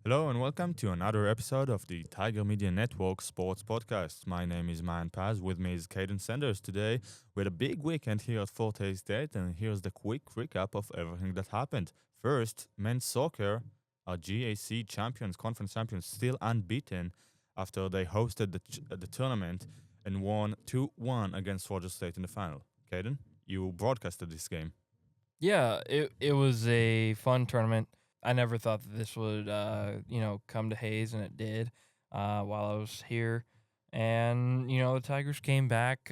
Hello and welcome to another episode of the Tiger Media Network Sports Podcast. My name is Mayan. With me is Cayden today. We had a big weekend here at Forte State, and here's the quick recap of everything that happened. First, men's soccer, our GAC champions, conference champions, still unbeaten after they hosted the tournament and won 2-1 against Rogers State in the final. Cayden, you broadcasted this game. Yeah, it was a fun tournament. I never thought that this would come to Hayes, and it did while I was here. And the Tigers came back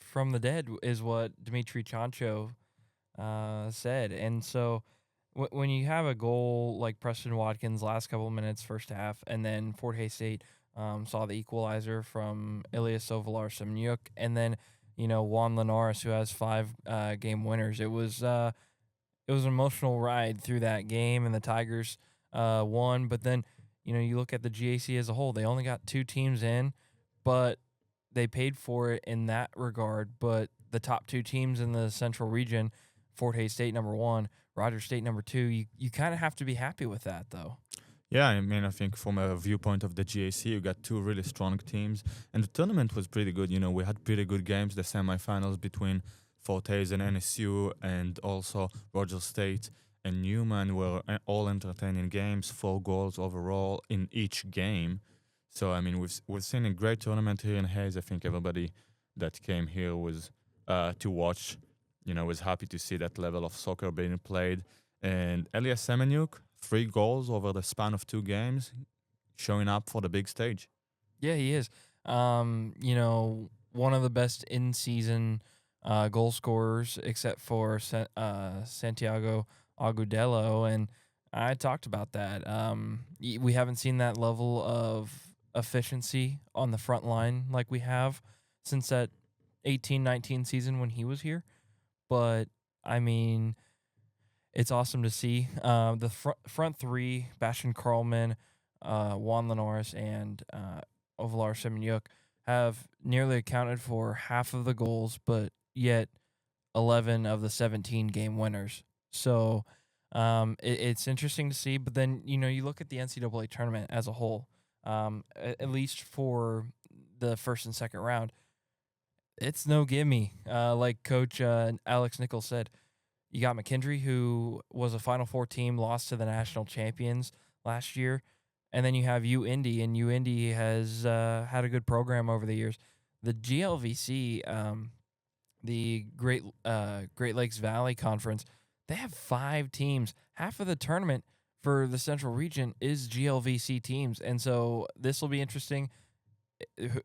from the dead, is what Dimitri Chancho said. And so when you have a goal like Preston Watkins last couple of minutes, first half, and then Fort Hays State saw the equalizer from Elias Ovalar Semyuk, and then Juan Linares, who has five game winners. It was an emotional ride through that game, and the Tigers won. But then you look at the GAC as a whole; they only got two teams in, but they paid for it in that regard. But the top two teams in the Central Region, Fort Hays State number one, Rogers State number two, you kind of have to be happy with that, though. Yeah, I mean, I think from a viewpoint of the GAC, you got two really strong teams, and the tournament was pretty good. We had pretty good games, the semifinals between Fortes and NSU, and also Rogers State and Newman were all entertaining games, 4 goals overall in each game. So, I mean, we've seen a great tournament here in Hayes. I think everybody that came here was to watch, was happy to see that level of soccer being played. And Elias Semenyuk, 3 goals over the span of 2 games, showing up for the big stage. Yeah, he is. One of the best in season goal scorers, except for Santiago Agudelo, and I talked about that. We haven't seen that level of efficiency on the front line like we have since that 18-19 season when he was here. But I mean, it's awesome to see. The front three, Bastian Karlman, Juan Linares, and Ovalar Semyuk, have nearly accounted for half of the goals, but yet 11 of the 17 game winners. So it's interesting to see. But then, you look at the NCAA tournament as a whole, at least for the first and second round, it's no gimme. Like Coach Alex Nichols said, you got McKendree, who was a Final Four team, lost to the national champions last year. And then you have UIndy, and UIndy has had a good program over the years. The GLVC, the Great Lakes Valley Conference, they have 5 teams. Half of the tournament for the Central Region is GLVC teams. And so this will be interesting.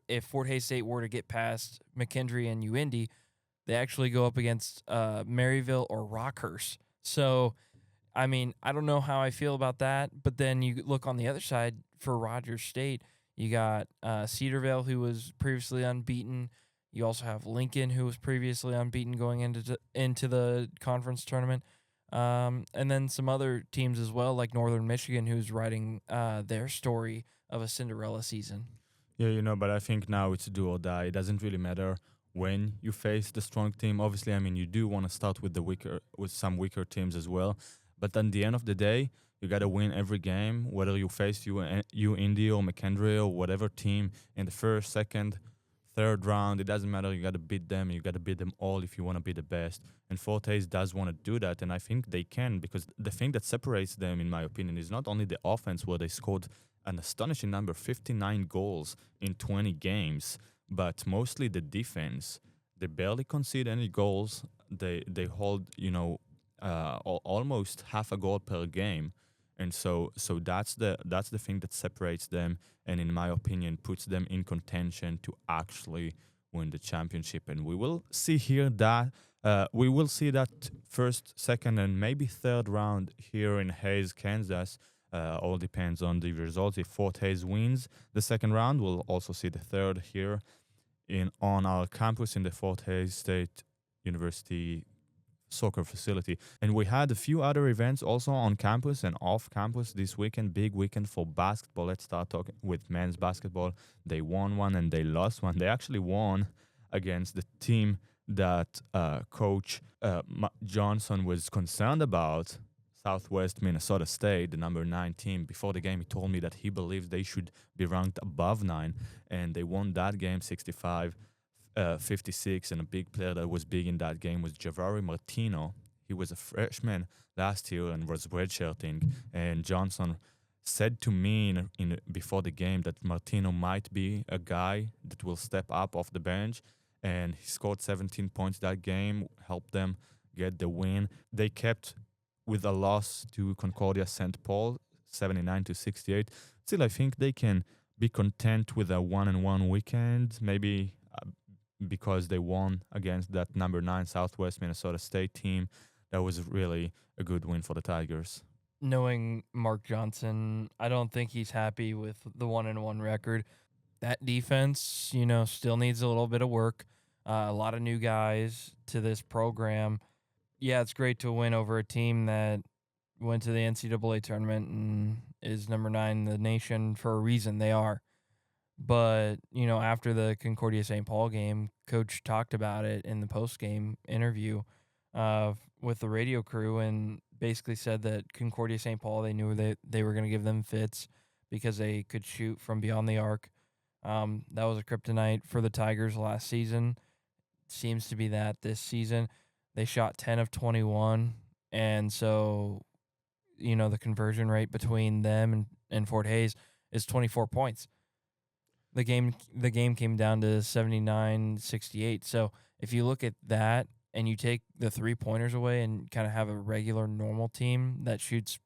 If Fort Hays State were to get past McKendree and UIndy, they actually go up against Maryville or Rockhurst. So, I mean, I don't know how I feel about that. But then you look on the other side for Rogers State. You got Cedarvale, who was previously unbeaten. You also have Lincoln, who was previously unbeaten going into the conference tournament. And then some other teams as well, like Northern Michigan, who's writing their story of a Cinderella season. Yeah, but I think now it's do or die. It doesn't really matter when you face the strong team. Obviously, I mean, you do want to start with some weaker teams as well. But at the end of the day, you got to win every game, whether you face you Indy or McKendree or whatever team in the first, second, third round. It doesn't matter. You got to beat them. You got to beat them all if you want to be the best. And Fortes does want to do that, and I think they can, because the thing that separates them, in my opinion, is not only the offense, where they scored an astonishing number, 59 goals in 20 games, but mostly the defense. They barely concede any goals. They hold almost half a goal per game, and so that's the thing that separates them, and in my opinion puts them in contention to actually win the championship. And we will see that first, second, and maybe third round here in Hayes, Kansas. All depends on the results. If Fort Hays wins the second round, we'll also see the third here on our campus in the Fort Hays State University soccer facility. And we had a few other events also on campus and off campus this weekend. Big weekend for basketball. Let's start talking with men's basketball. They won one and they lost one. They actually won against the team that Coach Johnson was concerned about Southwest Minnesota State, the number 9 team. Before the game, he told me that he believes they should be ranked above 9, and they won that game 65 56. And a big player that was big in that game was Javari Martino. He was a freshman last year and was redshirting. And Johnson said to me before the game that Martino might be a guy that will step up off the bench. And he scored 17 points that game, helped them get the win. They kept with a loss to Concordia St. Paul, 79-68. Still, I think they can be content with a 1-1 weekend, maybe because they won against that number 9 Southwest Minnesota State team. That was really a good win for the Tigers. Knowing Mark Johnson, I don't think he's happy with the 1-1 record. That defense, still needs a little bit of work. A lot of new guys to this program. Yeah, it's great to win over a team that went to the NCAA tournament and is number 9 in the nation for a reason. They are. But, after the Concordia St. Paul game, Coach talked about it in the post-game interview with the radio crew and basically said that Concordia St. Paul, they knew that they were going to give them fits because they could shoot from beyond the arc. That was a kryptonite for the Tigers last season. Seems to be that this season. They shot 10 of 21, and so, the conversion rate between them and Fort Hays is 24 points. The game came down to 79-68. So if you look at that and you take the 3-pointers away and kind of have a regular normal team that shoots,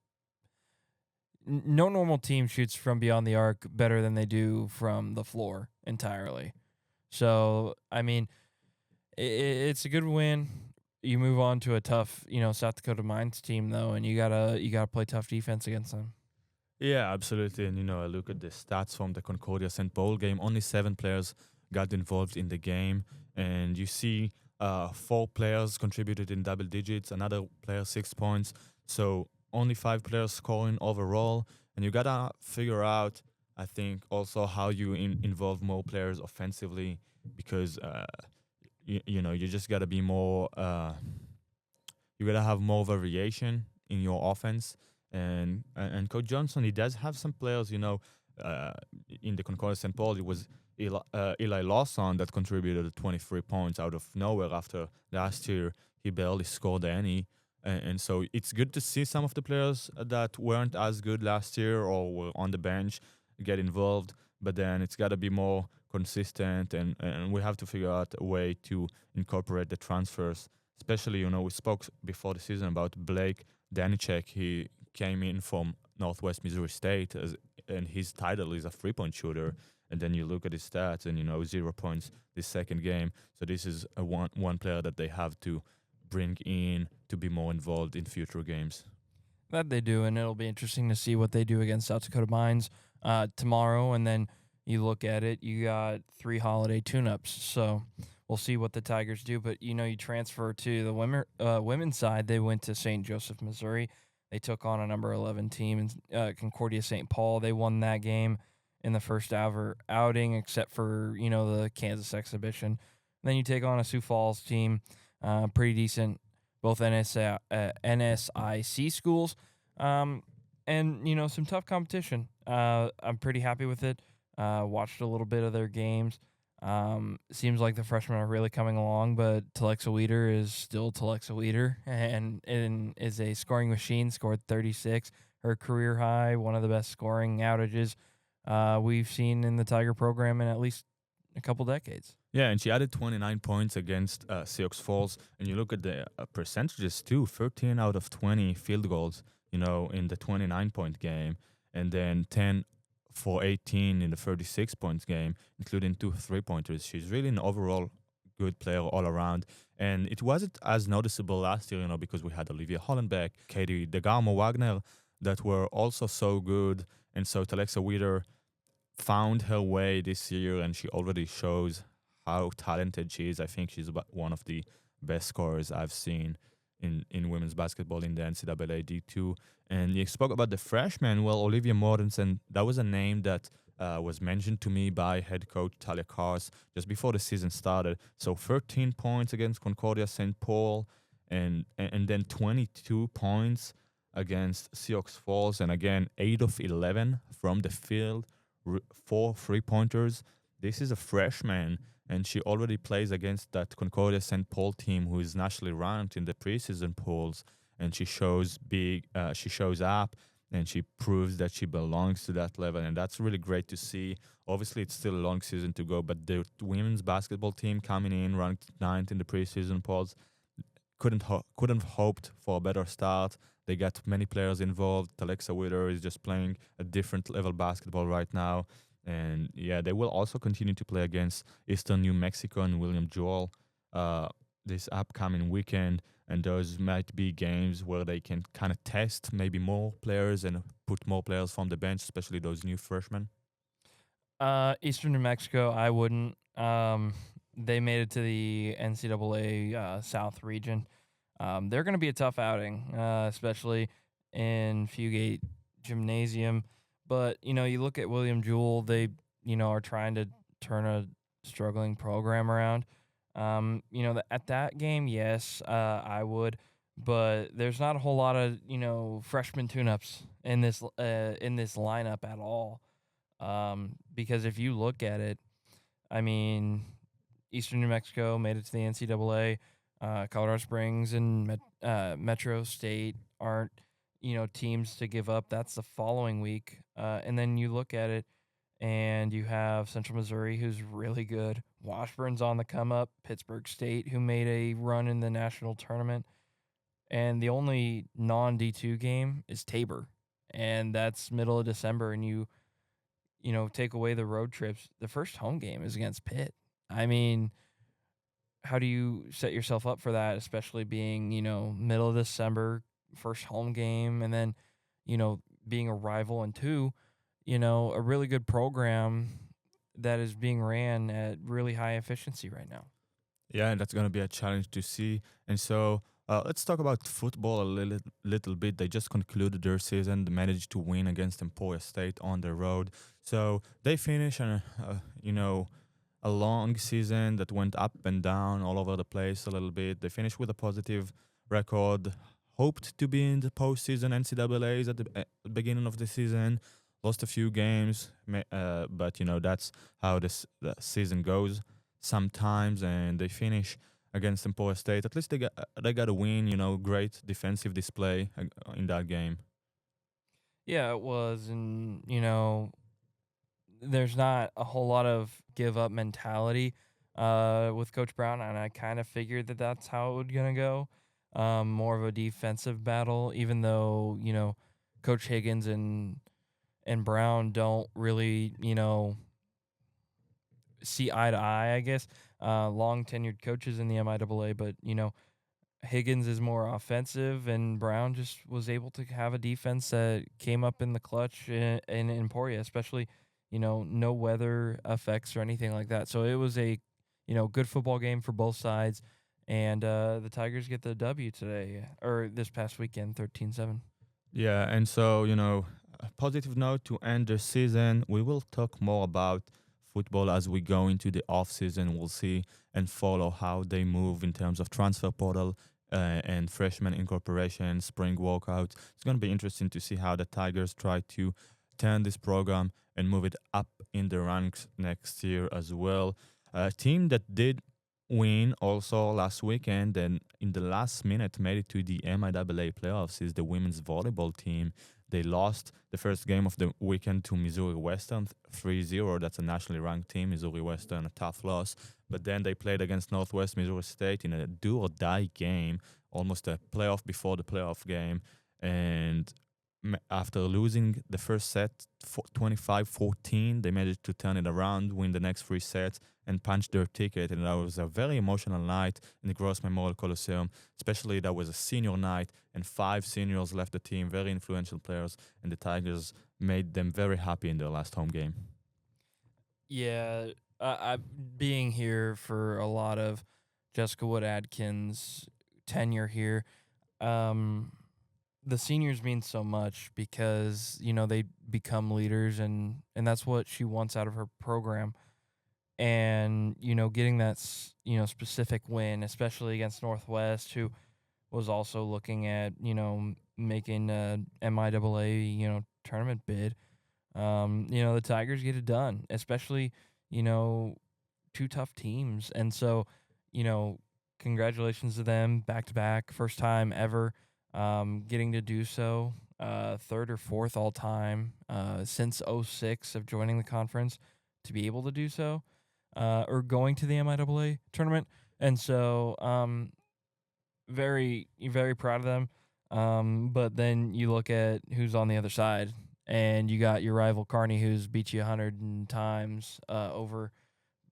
no normal team shoots from beyond the arc better than they do from the floor entirely. So, I mean, it's a good win. You move on to a tough, South Dakota Mines team though, and you gotta play tough defense against them. Yeah, absolutely. And, I look at the stats from the Concordia St. Paul game. Only 7 players got involved in the game. And you see 4 players contributed in double digits, another player 6 points. So only 5 players scoring overall. And you got to figure out, I think, also how you involve more players offensively because, you just got to be more, you got to have more variation in your offense. And Coach Johnson, he does have some players, in the Concordia St. Paul. It was Eli Lawson that contributed 23 points out of nowhere after last year. He barely scored any. And so it's good to see some of the players that weren't as good last year or were on the bench get involved. But then it's got to be more consistent, and we have to figure out a way to incorporate the transfers. Especially, we spoke before the season about Blake Danicek. He came in from Northwest Missouri State, and his title is a 3-point shooter. And then you look at his stats, and 0 points this second game. So this is a one player that they have to bring in to be more involved in future games. That they do, and it'll be interesting to see what they do against South Dakota Mines tomorrow. And then you look at it, you got 3 holiday tune-ups. So we'll see what the Tigers do. But, you transfer to the women's side. They went to St. Joseph, Missouri. They took on a number 11 team in Concordia St. Paul. They won that game in the first outing, except for, the Kansas exhibition. And then you take on a Sioux Falls team, pretty decent, both NSIC schools, and, some tough competition. I'm pretty happy with it. Watched a little bit of their games. Seems like the freshmen are really coming along, but Telexa Weeder is still Telexa Weeder and is a scoring machine, scored 36, her career high, one of the best scoring outages we've seen in the Tiger program in at least a couple decades. Yeah, and she added 29 points against Sioux Falls. And you look at the percentages too, 13 out of 20 field goals, in the 29-point game, and then 10 for 18 in the 36 points game, including 2 3-pointers. She's really an overall good player all around. And it wasn't as noticeable last year, because we had Olivia Hollenbeck, Katie DeGarmo Wagner, that were also so good. And so Telexa Weeder found her way this year, and she already shows how talented she is. I think she's one of the best scorers I've seen in women's basketball in the NCAA D2. And you spoke about the freshman. Well, Olivia Mortensen, that was a name that was mentioned to me by head coach Talia Kars just before the season started. So 13 points against Concordia St. Paul, and then 22 points against Sioux Falls, and again 8 of 11 from the field, 4 3-pointers. This is a freshman, and she already plays against that Concordia St. Paul team, who is nationally ranked in the preseason polls, and she shows big. She shows up, and she proves that she belongs to that level, and that's really great to see. Obviously, it's still a long season to go, but the women's basketball team coming in ranked ninth in the preseason polls couldn't have hoped for a better start. They got many players involved. Alexa Witter is just playing a different level basketball right now, and yeah, they will also continue to play against Eastern New Mexico and William Joel uh, this upcoming weekend. And those might be games where they can kind of test maybe more players and put more players from the bench, especially those new freshmen. Eastern New Mexico, I wouldn't. They made it to the NCAA South region. They're going to be a tough outing, especially in Fugate Gymnasium. But you look at William Jewell. They are trying to turn a struggling program around. At that game, yes, I would. But there's not a whole lot of freshman tune-ups in this lineup at all. Because if you look at it, I mean, Eastern New Mexico made it to the NCAA. Colorado Springs and Metro State aren't, teams to give up. That's the following week. And then you look at it, and you have Central Missouri, who's really good. Washburn's on the come up. Pittsburgh State, who made a run in the national tournament. And the only non D2 game is Tabor. And that's middle of December. And take away the road trips, the first home game is against Pitt. I mean, how do you set yourself up for that, especially being, middle of December, first home game, and then, being a rival, and two, a really good program that is being ran at really high efficiency right now. Yeah, and that's going to be a challenge to see. And so let's talk about football a little bit. They just concluded their season, they managed to win against Emporia State on the road. So they finished, a long season that went up and down all over the place a little bit. They finished with a positive record, hoped to be in the postseason NCAAs at the beginning of the season. Lost a few games, but that's how the season goes sometimes, and they finish against Emporia State. At least they got a win. Great defensive display in that game. Yeah, it was, and there's not a whole lot of give up mentality with Coach Brown, and I kind of figured that that's how it was gonna go. More of a defensive battle, even though Coach Higgins and Brown don't really see eye to eye, I guess. Long tenured coaches in the MIAA, but Higgins is more offensive, and Brown just was able to have a defense that came up in the clutch in Emporia, especially no weather effects or anything like that. So it was a good football game for both sides, and the Tigers get the W today or this past weekend, 13-7. Yeah, and so, a positive note to end the season. We will talk more about football as we go into the off season. We'll see and follow how they move in terms of transfer portal and freshman incorporation, spring workouts. It's going to be interesting to see how the Tigers try to turn this program and move it up in the ranks next year as well. A team that did win also last weekend and in the last minute made it to the MIAA playoffs is the women's volleyball team. They lost the first game of the weekend to Missouri Western 3-0. That's a nationally ranked team, Missouri Western, a tough loss. But then they played against Northwest Missouri State in a do or die game, almost a playoff before the playoff game. And after losing the first set 25-14, they managed to turn it around, win the next 3 sets, and punch their ticket. And that was a very emotional night in the Gross Memorial Coliseum, especially that was a senior night and 5 seniors left the team, very influential players, and the Tigers made them very happy in their last home game. Yeah, I being here for a lot of Jessica Wood Adkins' tenure here, the seniors mean so much because they become leaders, and that's what she wants out of her program. And getting that specific win, especially against Northwest, who was also looking at making a MIAA, tournament bid. The Tigers get it done, especially, you know, two tough teams. And so, you know, congratulations to them back to back, first time ever getting to do so. Third or fourth all time since '06 of joining the conference to be able to do so, or going to the MIAA tournament. And so, very, very proud of them. But then you look at who's on the other side, and you got your rival Carney, who's beat you 100 times over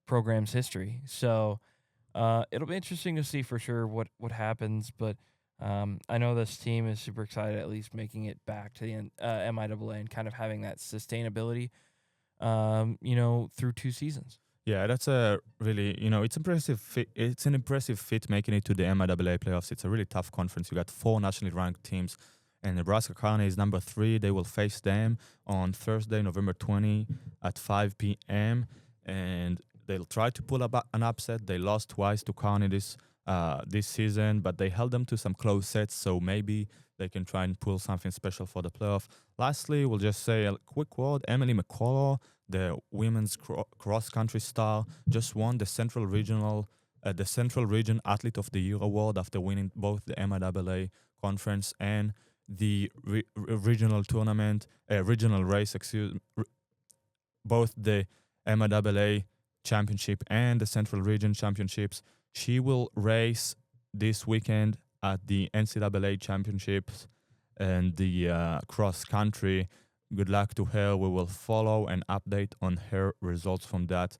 program's history. So it'll be interesting to see for sure what happens. But I know this team is super excited, at least making it back to the MIAA and kind of having that sustainability, through two seasons. Yeah, that's a really, it's impressive. It's an impressive fit making it to the MIAA playoffs. It's a really tough conference. You got four nationally ranked teams, and Nebraska Kearney is number 3. They will face them on Thursday, November 20 at 5 p.m. And they'll try to pull up an upset. They lost twice to Kearney this season, but they held them to some close sets. So maybe they can try and pull something special for the playoff. Lastly, we'll just say a quick word. Emily McCullough, the women's cross-country star, just won the Central Region Athlete of the Year award after winning both the MIAA conference and the regional tournament, regional race, both the MIAA championship and the Central Region championships. She will race this weekend at the NCAA championships and the cross country. Good luck to her. We will follow and update on her results from that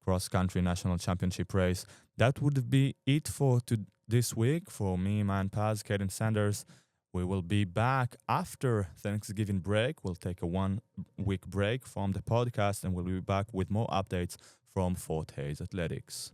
cross-country national championship race. That would be it for this week. For me, Mayan Paz, Cayden Sanders. We will be back after Thanksgiving break. We'll take a 1-week break from the podcast, and we'll be back with more updates from Fort Hays Athletics.